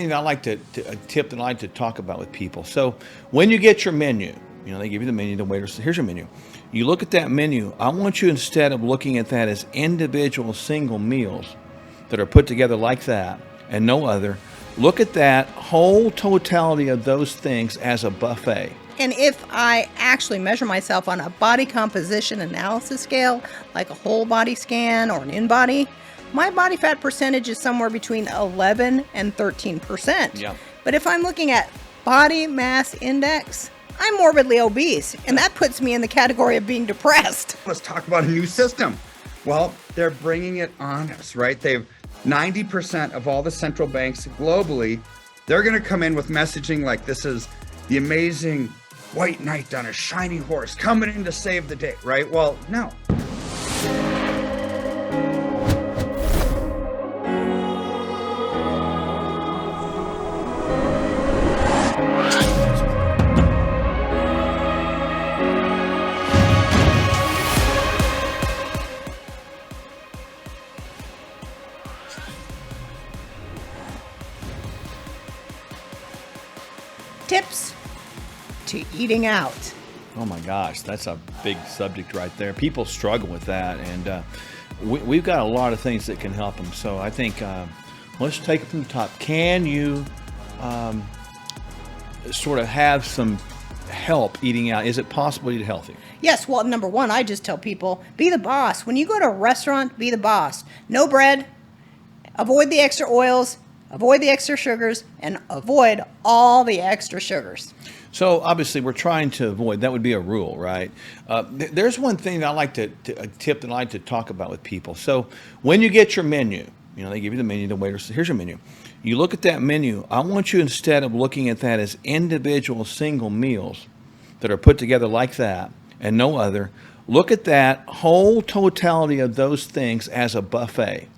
thing I like a tip that I like to talk about with people. So when you get your menu, they give you the menu, the waiter says, here's your menu. You look at that menu. I want you, instead of looking at that as individual single meals that are put together like that and no other, look at that whole totality of those things as a buffet. And if I actually measure myself on a body composition analysis scale, like a whole body scan or an in-body, my body fat percentage is somewhere between 11 and 13%. Yeah. But if I'm looking at body mass index, I'm morbidly obese, and that puts me in the category of being depressed. Let's talk about a new system. Well, they're bringing it on us, right? They've 90% of all the central banks globally, they're going to come in with messaging like this is the amazing white knight on a shiny horse coming in to save the day, right? Well, no. Tips to eating out. Oh my gosh, that's a big subject right there. People struggle with that, and we've got a lot of things that can help them. So I think let's take it from the top. Can you sort of have some help eating out? Is it possible to eat healthy? Yes, well, number one, I just tell people, be the boss. When you go to a restaurant, be the boss. No bread, avoid the extra oils, avoid the extra sugars, and avoid all the extra sugars. So obviously we're trying to avoid, that would be a rule, right? There's one thing that I like a tip that I like to talk about with people. So when you get your menu, they give you the menu, the waiter says, here's your menu. You look at that menu. I want you, instead of looking at that as individual single meals that are put together like that and no other, look at that whole totality of those things as a buffet.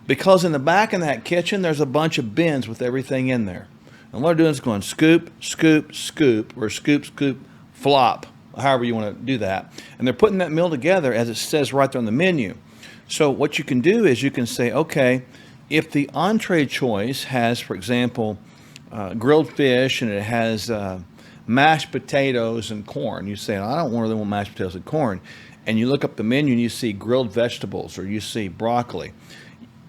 Because in the back of that kitchen, there's a bunch of bins with everything in there. And what they're doing is going scoop, scoop, scoop, or scoop, scoop, flop, however you want to do that. And they're putting that meal together as it says right there on the menu. So what you can do is you can say, okay, if the entree choice has, for example, grilled fish and it has mashed potatoes and corn, you say, I don't really want mashed potatoes and corn. And you look up the menu and you see grilled vegetables or you see broccoli.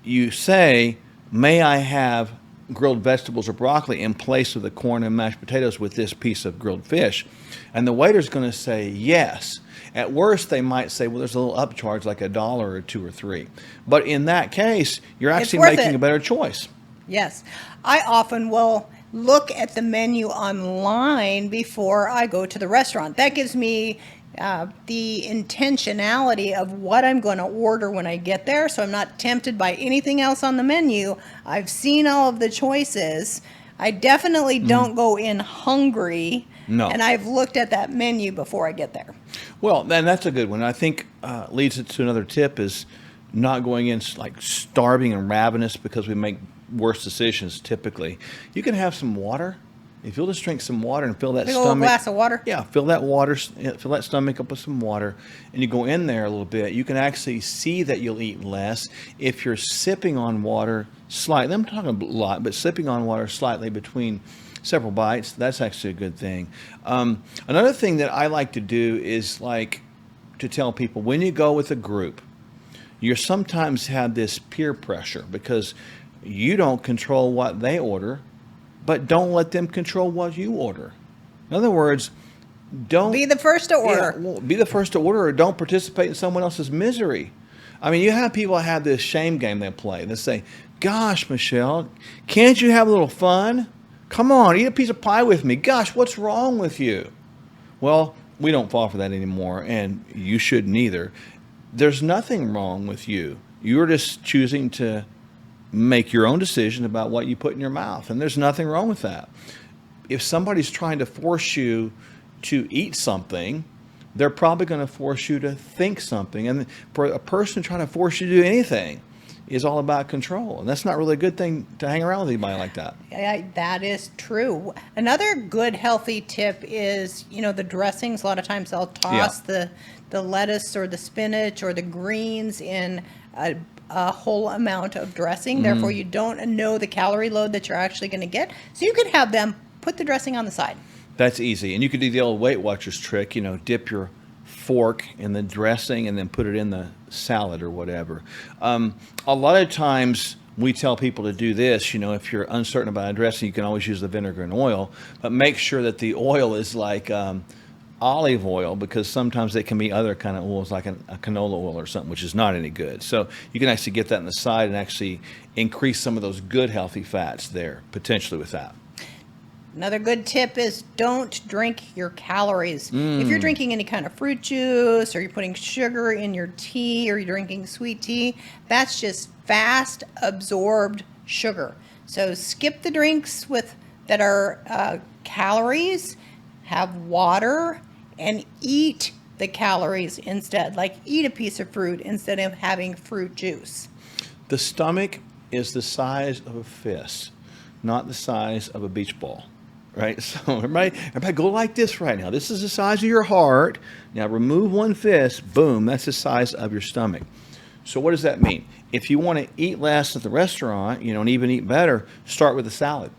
You say, may I have grilled vegetables or broccoli in place of the corn and mashed potatoes with this piece of grilled fish? And the waiter's going to say yes. At worst, they might say, well, there's a little upcharge, like $1 or $2 or $3. But in that case, you're actually making a better choice. Yes. I often will look at the menu online before I go to the restaurant. That gives me the intentionality of what I'm going to order when I get there, so I'm not tempted by anything else on the menu. I've seen all of the choices. I definitely don't go in hungry. No. And I've looked at that menu before I get there. Well, then that's a good one. I think leads it to another tip is not going in like starving and ravenous, because we make worse decisions typically. You can have some water. If you'll just drink some water and fill that stomach. A glass of water? Yeah, fill that stomach up with some water, and you go in there a little bit. You can actually see that you'll eat less if you're sipping on water slightly. I'm talking a lot, but sipping on water slightly between several bites, that's actually a good thing. Another thing that I like to do is like to tell people, when you go with a group, you sometimes have this peer pressure because you don't control what they order, but don't let them control what you order. In other words, don't be the first to order. Yeah, well, be the first to order, or don't participate in someone else's misery. I mean, you have people have this shame game they play. They say, gosh, Michelle, can't you have a little fun? Come on, eat a piece of pie with me. Gosh, what's wrong with you? Well, we don't fall for that anymore, and you shouldn't either. There's nothing wrong with you. You're just choosing to make your own decision about what you put in your mouth, and there's nothing wrong with that. If somebody's trying to force you to eat something, they're probably going to force you to think something. And for a person trying to force you to do anything is all about control, and that's not really a good thing to hang around with anybody like that. That is true. Another good healthy tip is, the dressings. A lot of times I'll toss the lettuce or the spinach or the greens in a a whole amount of dressing. Therefore, you don't know the calorie load that you're actually going to get. So you could have them put the dressing on the side. That's easy. And you could do the old Weight Watchers trick, dip your fork in the dressing and then put it in the salad or whatever. A lot of times we tell people to do this, if you're uncertain about a dressing, you can always use the vinegar and oil, but make sure that the oil is like olive oil, because sometimes they can be other kind of oils like a canola oil or something, which is not any good. So you can actually get that in the side and actually increase some of those good healthy fats there, potentially with that. Another good tip is don't drink your calories. If you're drinking any kind of fruit juice, or you're putting sugar in your tea, or you're drinking sweet tea, that's just fast absorbed sugar. So skip the drinks that are calories, have water, and eat the calories instead. Like eat a piece of fruit instead of having fruit juice. The stomach is the size of a fist, not the size of a beach ball. Right? So everybody go like this right now. This is the size of your heart. Now remove one fist, boom, that's the size of your stomach. So what does that mean? If you want to eat less at the restaurant, and even eat better, start with a salad.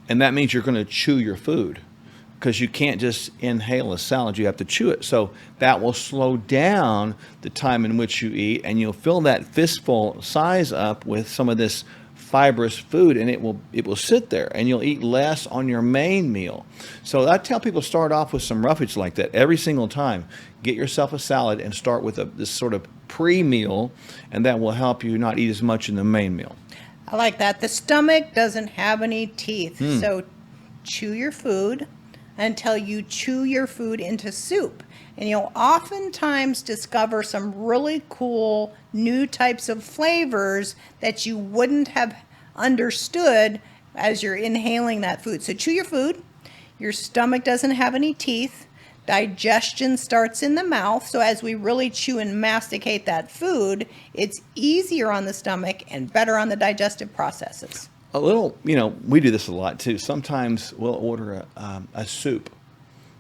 And that means you're going to chew your food, because you can't just inhale a salad, you have to chew it. So that will slow down the time in which you eat, and you'll fill that fistful size up with some of this fibrous food, and it will sit there, and you'll eat less on your main meal. So I tell people, start off with some roughage like that every single time. Get yourself a salad and start with this sort of pre-meal, and that will help you not eat as much in the main meal. I like that. The stomach doesn't have any teeth, so chew your food until you chew your food into soup. And you'll oftentimes discover some really cool new types of flavors that you wouldn't have understood as you're inhaling that food. So chew your food. Your stomach doesn't have any teeth. Digestion starts in the mouth. So as we really chew and masticate that food, it's easier on the stomach and better on the digestive processes. A little, we do this a lot too. Sometimes we'll order a soup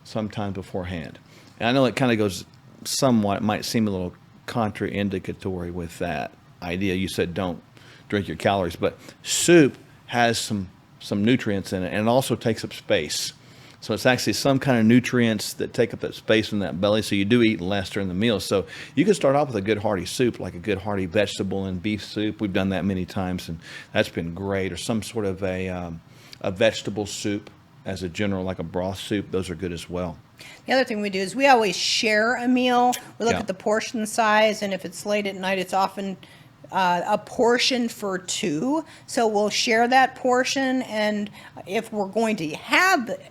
sometime beforehand. And I know it kind of goes somewhat, might seem a little contraindicatory with that idea. You said don't drink your calories, but soup has some nutrients in it, and it also takes up space. So it's actually some kind of nutrients that take up that space in that belly, so you do eat less during the meal. So you can start off with a good hearty soup, like a good hearty vegetable and beef soup. We've done that many times, and that's been great. Or some sort of a vegetable soup as a general, like a broth soup. Those are good as well. The other thing we do is we always share a meal. We look at the portion size, and if it's late at night, it's often a portion for two. So we'll share that portion, and if we're going to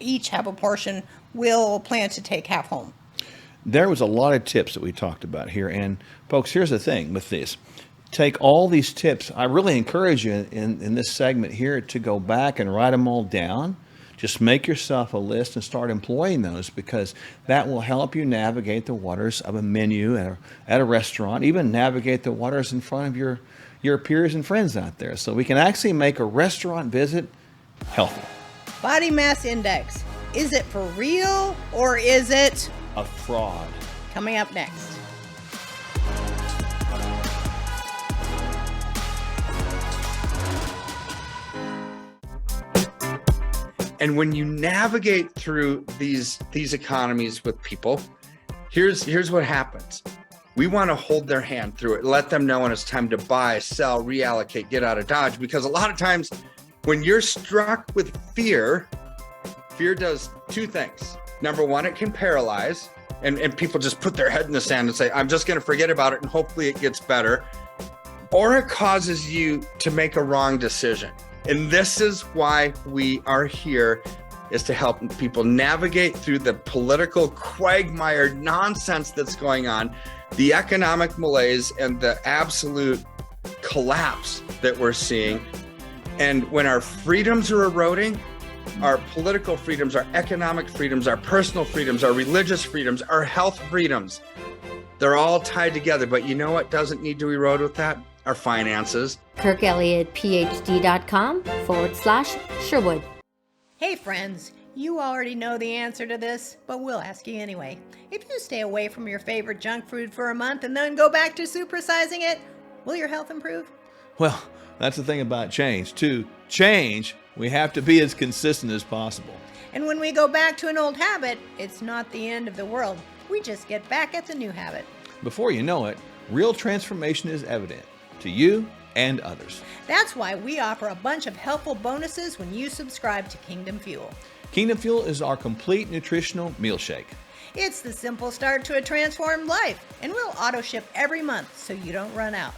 each have a portion, we'll plan to take half home. There was a lot of tips that we talked about here, and folks, here's the thing with this. Take all these tips. I really encourage you in this segment here to go back and write them all down. Just make yourself a list and start employing those, because that will help you navigate the waters of a menu at a restaurant, even navigate the waters in front of your peers and friends out there. So we can actually make a restaurant visit healthy. Body mass index. Is it for real, or is it a fraud? Coming up next. And when you navigate through these economies with people, here's what happens. We want to hold their hand through it, let them know when it's time to buy, sell, reallocate, get out of Dodge. Because a lot of times when you're struck with fear does two things. Number one, it can paralyze, and people just put their head in the sand and say, I'm just going to forget about it and hopefully it gets better. Or it causes you to make a wrong decision. And this is why we are here, is to help people navigate through the political quagmire nonsense that's going on, the economic malaise, and the absolute collapse that we're seeing. And when our freedoms are eroding, our political freedoms, our economic freedoms, our personal freedoms, our religious freedoms, our health freedoms, they're all tied together. But you know what doesn't need to erode with that? Our finances. KirkElliottPhD.com/Sherwood. Hey friends, you already know the answer to this, but we'll ask you anyway. If you stay away from your favorite junk food for a month and then go back to supersizing it, Will your health improve? Well, that's the thing about change. To change, we have to be as consistent as possible. And when we go back to an old habit, it's not the end of the world. We just get back at the new habit. Before you know it, real transformation is evident to you and others. That's why we offer a bunch of helpful bonuses when you subscribe to Kingdom Fuel. Kingdom Fuel is our complete nutritional meal shake. It's the simple start to a transformed life, and we'll auto ship every month so you don't run out.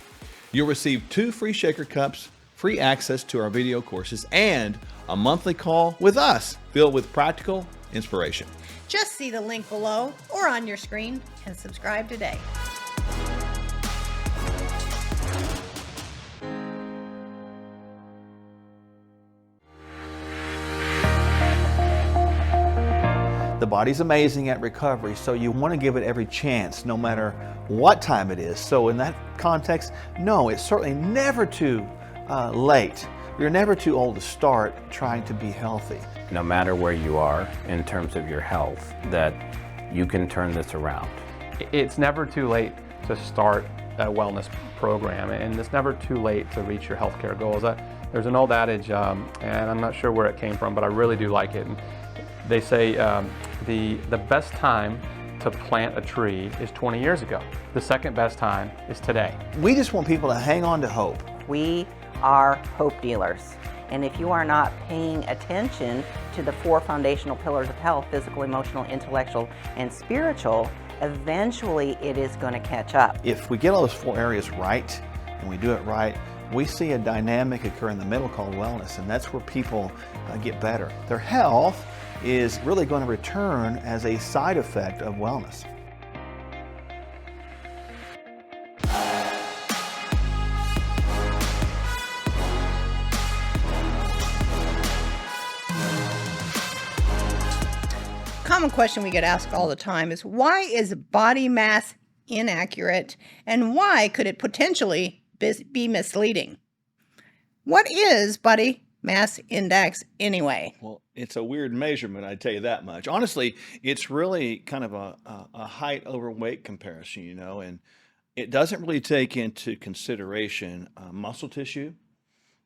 You'll receive 2 free shaker cups, free access to our video courses, and a monthly call with us filled with practical inspiration. Just see the link below or on your screen and subscribe today. The body's amazing at recovery, so you want to give it every chance, no matter what time it is. So in that context, no, it's certainly never too late. You're never too old to start trying to be healthy. No matter where you are in terms of your health, that you can turn this around. It's never too late to start a wellness program, and it's never too late to reach your healthcare goals. There's an old adage, and I'm not sure where it came from, but I really do like it. And they say the best time to plant a tree is 20 years ago. The second best time is today. We just want people to hang on to hope. We are hope dealers. And if you are not paying attention to the 4 foundational pillars of health, physical, emotional, intellectual, and spiritual, eventually it is going to catch up. If we get all those 4 areas right, and we do it right, we see a dynamic occur in the middle called wellness, and that's where people get better. Their health is really going to return as a side effect of wellness. Common question we get asked all the time is, why is body mass inaccurate, and why could it potentially be misleading? What is body mass index anyway? Well, it's a weird measurement, I tell you that much. Honestly, it's really kind of a height over weight comparison, you know, and it doesn't really take into consideration muscle tissue.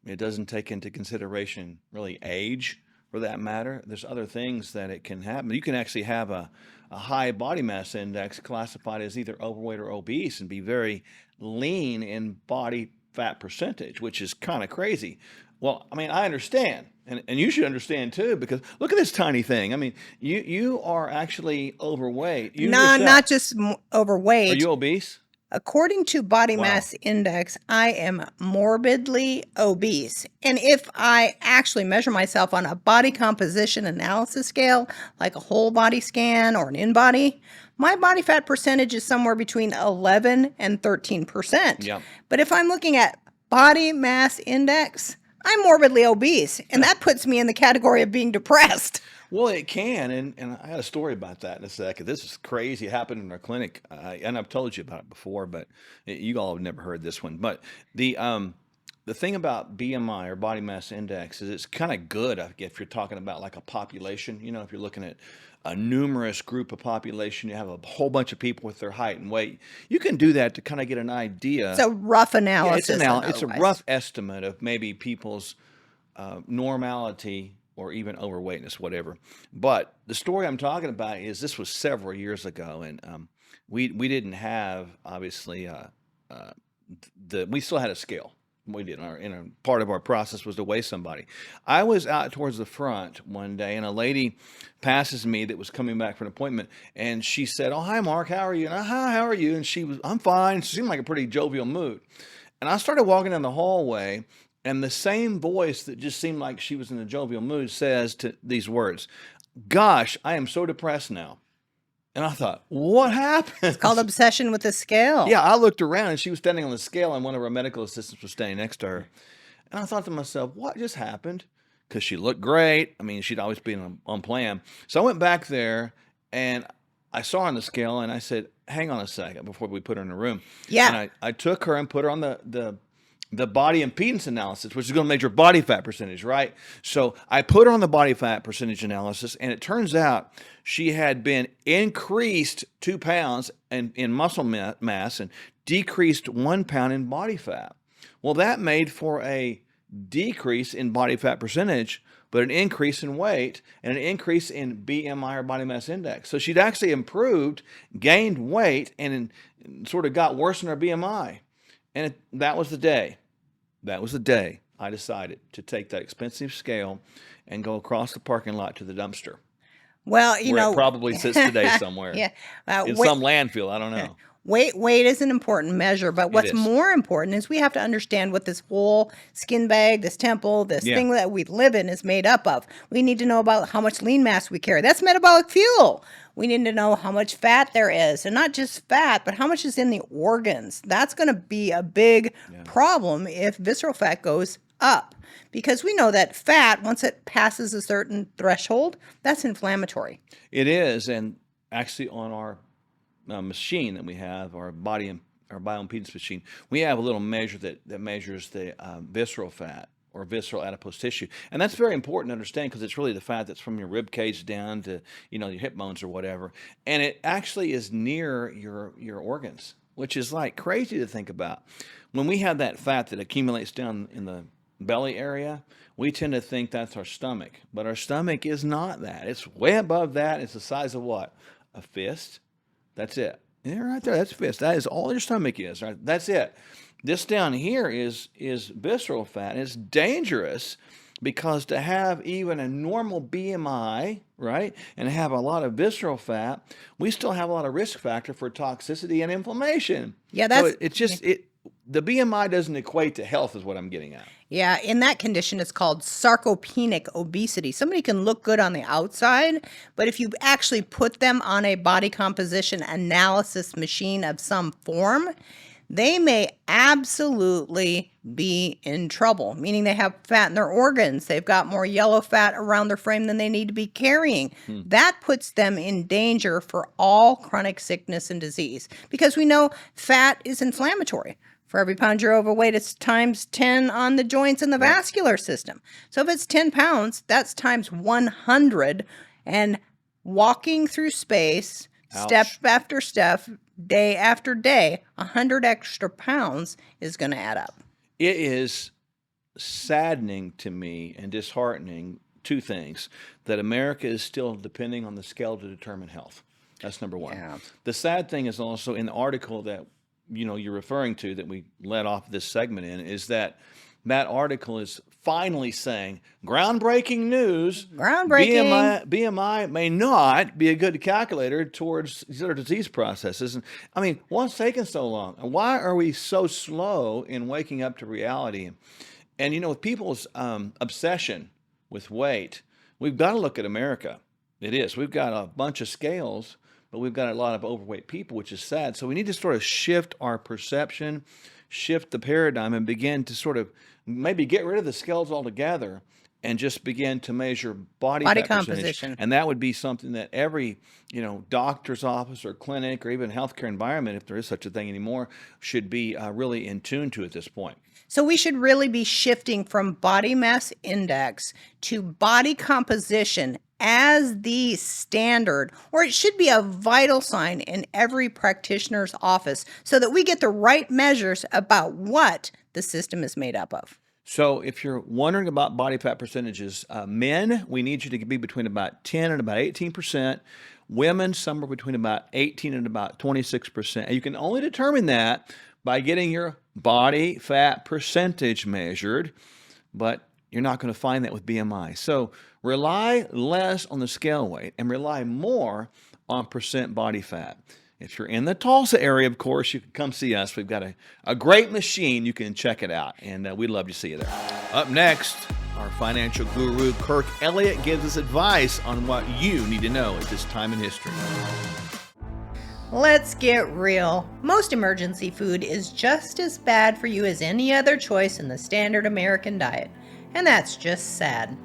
It doesn't take into consideration really age, for that matter. There's other things that it can happen. You can actually have a high body mass index classified as either overweight or obese and be very lean in body fat percentage, which is kind of crazy. Well, I mean, I understand, and you should understand too, because look at this tiny thing. I mean, you are actually overweight. You No, yourself- not just Are overweight. you obese? According to Body Wow. Mass Index, I am morbidly obese. And if I actually measure myself on a body composition analysis scale, like a whole body scan or an in-body, my body fat percentage is somewhere between 11 and 13%. Yeah. But if I'm looking at Body Mass Index, I'm morbidly obese, and that puts me in the category of being depressed. Well, it can, and I had a story about that in a second. This is crazy. It happened in our clinic, and I've told you about it before, but you all have never heard this one. But the thing about BMI or body mass index is it's kind of good if you're talking about like a population. You know, if you're looking at a numerous group of population, you have a whole bunch of people with their height and weight. You can do that to kind of get an idea. It's a rough Yeah, analysis. it's a otherwise. rough estimate of maybe people's normality or even overweightness, whatever. But the story I'm talking about is this was several years ago, and we didn't have obviously we still had a scale. We did part of our process was to weigh somebody. I was out towards the front one day, and a lady passes me that was coming back for an appointment, and she said, "Oh, hi, Mark. How are you?" And "Hi, how are you?" And "I'm fine." She seemed like a pretty jovial mood. And I started walking down the hallway, and the same voice that just seemed like she was in a jovial mood says to these words, "Gosh, I am so depressed now." And I thought, what happened? It's called obsession with the scale. Yeah, I looked around, and she was standing on the scale, and one of our medical assistants was standing next to her. And I thought to myself, what just happened? Because she looked great. I mean, she'd always been on plan. So I went back there, and I saw her on the scale, and I said, hang on a second before we put her in the room. Yeah. And I took her and put her on the the body impedance analysis, which is going to measure body fat percentage, right? So I put her on the body fat percentage analysis, and it turns out she had been increased 2 pounds in muscle mass and decreased 1 pound in body fat. Well, that made for a decrease in body fat percentage, but an increase in weight and an increase in BMI or body mass index. So she'd actually improved, gained weight, and sort of got worse in her BMI. And that was the day. That was the day I decided to take that expensive scale and go across the parking lot to the dumpster. Well, you where know, it probably sits today somewhere. Yeah, In some landfill, I don't know. weight is an important measure, but what's is. more important is we have to understand what this whole skin bag, this temple, this Yeah. thing that we live in is made up of. We need to know about how much lean mass we carry. That's metabolic fuel. We need to know how much fat there is, and not just fat, but how much is in the organs. That's going to be a big problem if visceral fat goes up, because we know that fat, once it passes a certain threshold, that's inflammatory. It is, and actually on our machine that we have, our bioimpedance machine, we have a little measure that measures the visceral fat or visceral adipose tissue, and that's very important to understand because it's really the fat that's from your rib cage down to your hip bones or whatever, and it actually is near your organs, which is like crazy to think about. When we have that fat that accumulates down in the belly area, we tend to think that's our stomach, but our stomach is not that. It's way above that. It's the size of what? A fist. That's it. Yeah, right there. That's a fist. That is all your stomach is. Right? That's it. This down here is visceral fat. And it's dangerous because to have even a normal BMI, right, and have a lot of visceral fat, we still have a lot of risk factor for toxicity and inflammation. Yeah, that's so it's just the BMI doesn't equate to health is what I'm getting at. Yeah, in that condition, it's called sarcopenic obesity. Somebody can look good on the outside, but if you actually put them on a body composition analysis machine of some form, they may absolutely be in trouble, meaning they have fat in their organs. They've got more yellow fat around their frame than they need to be carrying. That puts them in danger for all chronic sickness and disease, because we know fat is inflammatory. For every pound you're overweight, it's times 10 on the joints and the vascular system. So if it's 10 pounds, that's times 100. And walking through space, step after step, day after day, 100 extra pounds is going to add up. It is saddening to me and disheartening, two things, that America is still depending on the scale to determine health. That's number one. Yeah. The sad thing is also in the article that you're referring to that we led off this segment in, is that article is finally saying groundbreaking news. Groundbreaking. BMI may not be a good calculator towards these other disease processes. And I mean, what's taking so long? And why are we so slow in waking up to reality? And with people's obsession with weight, we've got to look at America. It is. We've got a bunch of scales, but we've got a lot of overweight people, which is sad. So we need to sort of shift our perception, shift the paradigm, and begin to sort of maybe get rid of the scales altogether and just begin to measure body fat composition. percentage. And that would be something that every, doctor's office or clinic or even healthcare environment, if there is such a thing anymore, should be really in tune to at this point. So we should really be shifting from body mass index to body composition as the standard, or it should be a vital sign in every practitioner's office so that we get the right measures about what the system is made up of. So if you're wondering about body fat percentages, men, we need you to be between about 10 and about 18%. Women, somewhere between about 18 and about 26%. And you can only determine that by getting your body fat percentage measured, but you're not going to find that with BMI. So rely less on the scale weight and rely more on percent body fat. If you're in the Tulsa area, of course, you can come see us. We've got a great machine. You can check it out, and we'd love to see you there. Up next, our financial guru, Kirk Elliott, gives us advice on what you need to know at this time in history. Let's get real. Most emergency food is just as bad for you as any other choice in the standard American diet, and that's just sad.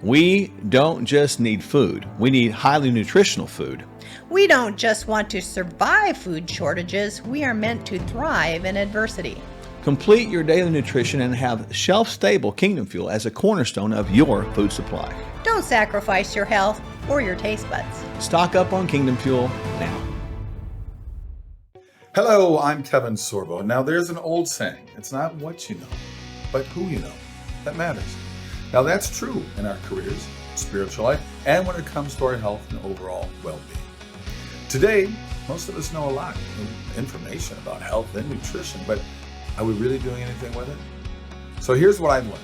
We don't just need food. We need highly nutritional food. We don't just want to survive food shortages. We are meant to thrive in adversity. Complete your daily nutrition and have shelf-stable Kingdom Fuel as a cornerstone of your food supply. Don't sacrifice your health or your taste buds. Stock up on Kingdom Fuel now. Hello, I'm Kevin Sorbo. Now, there's an old saying, it's not what you know, but who you know that matters. Now, that's true in our careers, spiritual life, and when it comes to our health and overall well-being. Today, most of us know a lot of information about health and nutrition, but are we really doing anything with it? So here's what I've learned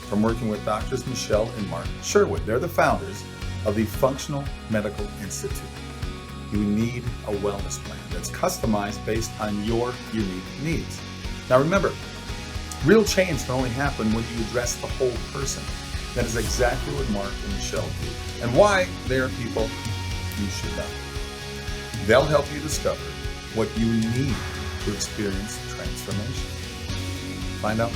from working with doctors Michele and Mark Sherwood. They're the founders of the Functional Medical Institute. You need a wellness plan that's customized based on your unique needs. Now remember, real change can only happen when you address the whole person. That is exactly what Mark and Michele do, and why they are people you should know. They'll help you discover what you need to experience transformation. Find out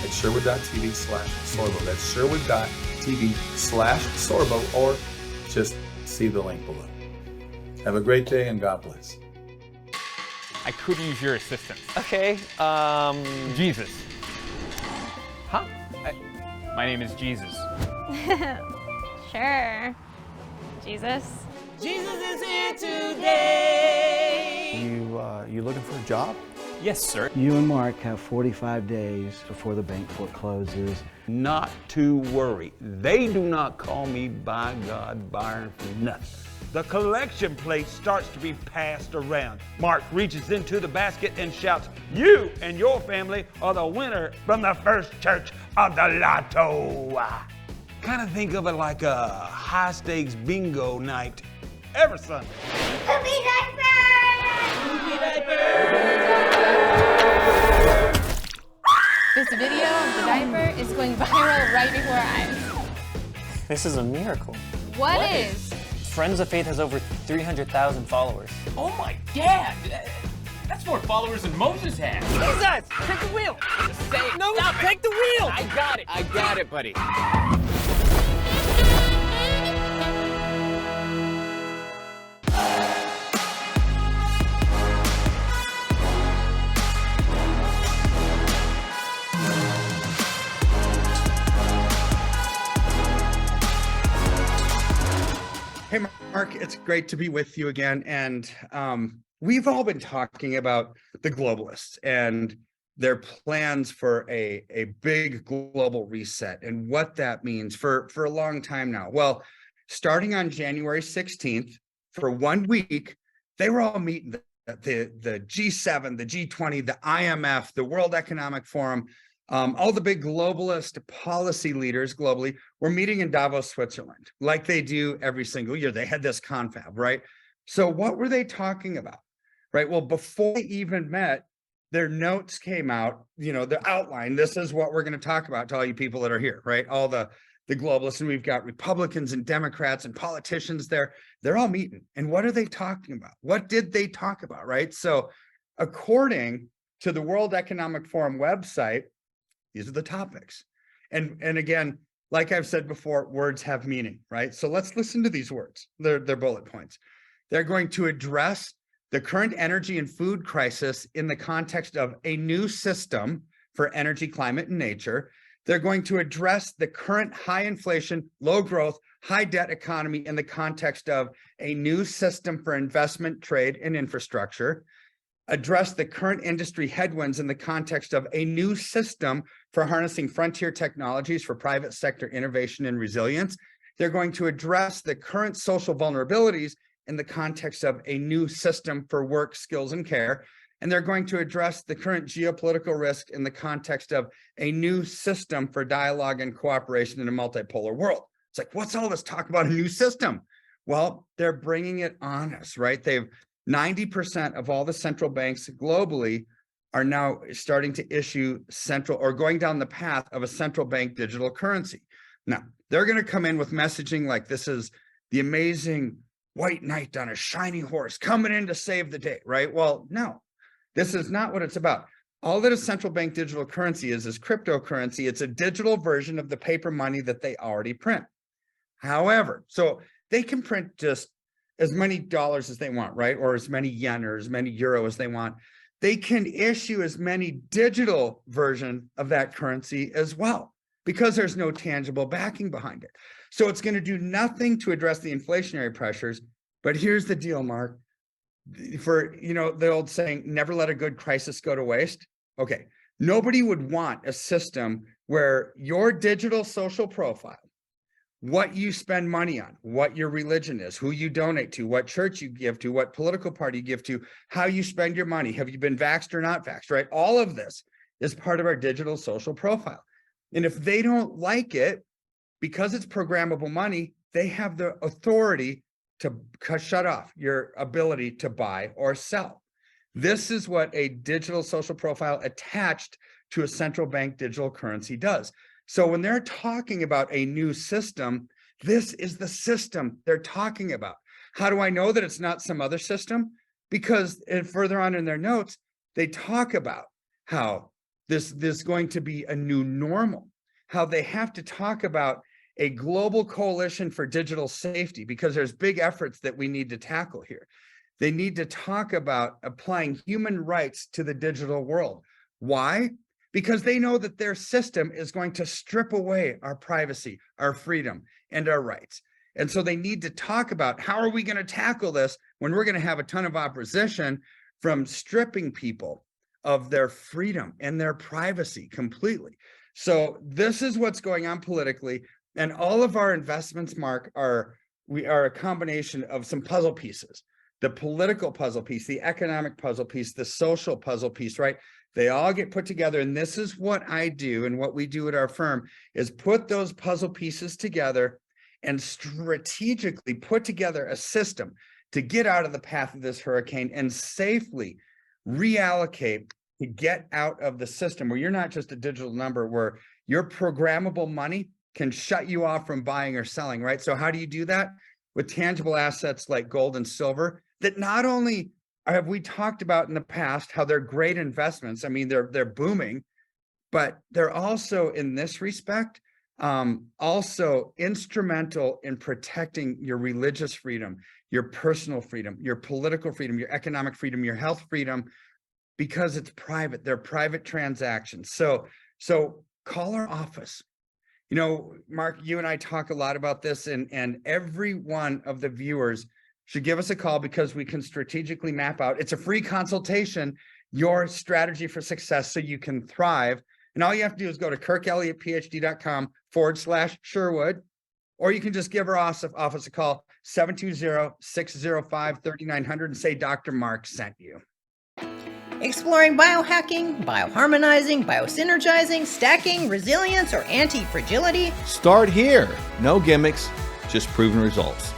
at sherwood.tv/Sorbo. That's sherwood.tv/Sorbo, or just see the link below. Have a great day and God bless. I could use your assistance. Okay, Jesus. Huh? My name is Jesus. Sure. Jesus. Jesus is here today. You looking for a job? Yes, sir. You and Mark have 45 days before the bank forecloses. Not to worry. They do not call me by God Byron for nothing. The collection plate starts to be passed around. Mark reaches into the basket and shouts, "You and your family are the winner from the first church of the lotto." Kind of think of it like a high-stakes bingo night every Sunday. Poopy diaper! Poopy diaper! This video of the diaper is going viral right before our eyes. This is a miracle. What is? Friends of Faith has over 300,000 followers. Oh my dad! That's more followers than Moses had. Jesus! Take the wheel! Just say it. No, Stop take the wheel! I got it, buddy. Hey, Mark, it's great to be with you again. And we've all been talking about the globalists and their plans for a big global reset and what that means for a long time now. Well, starting on January 16th, for 1 week, they were all meeting the G7, the G20, the IMF, the World Economic Forum. All the big globalist policy leaders globally were meeting in Davos, Switzerland, like they do every single year. They had this confab, right? So what were they talking about, right? Well, before they even met, their notes came out, the outline. This is what we're going to talk about to all you people that are here, right? All the globalists, and we've got Republicans and Democrats and politicians there. They're all meeting. And what are they talking about? What did they talk about, right? So according to the World Economic Forum website, these are the topics. And again, like I've said before, words have meaning, right? So let's listen to these words. They're bullet points. They're going to address the current energy and food crisis in the context of a new system for energy, climate, and nature. They're going to address the current high inflation, low growth, high debt economy in the context of a new system for investment, trade, and infrastructure. Address the current industry headwinds in the context of a new system for harnessing frontier technologies for private sector innovation and resilience. They're going to address the current social vulnerabilities in the context of a new system for work, skills, and care. And they're going to address the current geopolitical risk in the context of a new system for dialogue and cooperation in a multipolar world. It's like, what's all this talk about a new system? Well, they're bringing it on us, right? 90% of all the central banks globally are now starting to issue central or going down the path of a central bank digital currency. Now, they're going to come in with messaging like this is the amazing white knight on a shiny horse coming in to save the day, right? Well, no, this is not what it's about. All that a central bank digital currency is cryptocurrency. It's a digital version of the paper money that they already print. However, so they can print just as many dollars as they want, right? Or as many yen or as many euro as they want. they can issue as many digital version of that currency as well, because there's no tangible backing behind it. So it's going to do nothing to address the inflationary pressures. But here's the deal, Mark. For, the old saying, never let a good crisis go to waste. Okay. Nobody would want a system where your digital social profile, what you spend money on, what your religion is, who you donate to, what church you give to, what political party you give to, how you spend your money, have you been vaxxed or not vaxxed, right? All of this is part of our digital social profile. And if they don't like it, because it's programmable money, they have the authority to shut off your ability to buy or sell. This is what a digital social profile attached to a central bank digital currency does. So when they're talking about a new system, this is the system they're talking about. How do I know that it's not some other system? Because further on in their notes, they talk about how this is going to be a new normal, how they have to talk about a global coalition for digital safety, because there's big efforts that we need to tackle here. They need to talk about applying human rights to the digital world. Why? Because they know that their system is going to strip away our privacy, our freedom, and our rights. And so they need to talk about how are we going to tackle this when we're going to have a ton of opposition from stripping people of their freedom and their privacy completely. So this is what's going on politically. And all of our investments, Mark, are a combination of some puzzle pieces. The political puzzle piece, the economic puzzle piece, the social puzzle piece, right? They all get put together. And this is what I do and what we do at our firm is put those puzzle pieces together and strategically put together a system to get out of the path of this hurricane and safely reallocate to get out of the system where you're not just a digital number, where your programmable money can shut you off from buying or selling, right? So how do you do that? With tangible assets like gold and silver that not only have we talked about in the past how they're great investments. I mean, they're booming, but they're also in this respect, also instrumental in protecting your religious freedom, your personal freedom, your political freedom, your economic freedom, your health freedom, because it's private. They're private transactions. So call our office. Mark, you and I talk a lot about this, and every one of the viewers should give us a call because we can strategically map out. It's a free consultation, your strategy for success so you can thrive. And all you have to do is go to kirkelliottphd.com/Sherwood, or you can just give our office a call, 720-605-3900, and say Dr. Mark sent you. Exploring biohacking, bioharmonizing, biosynergizing, stacking, resilience, or anti-fragility? Start here. No gimmicks, just proven results.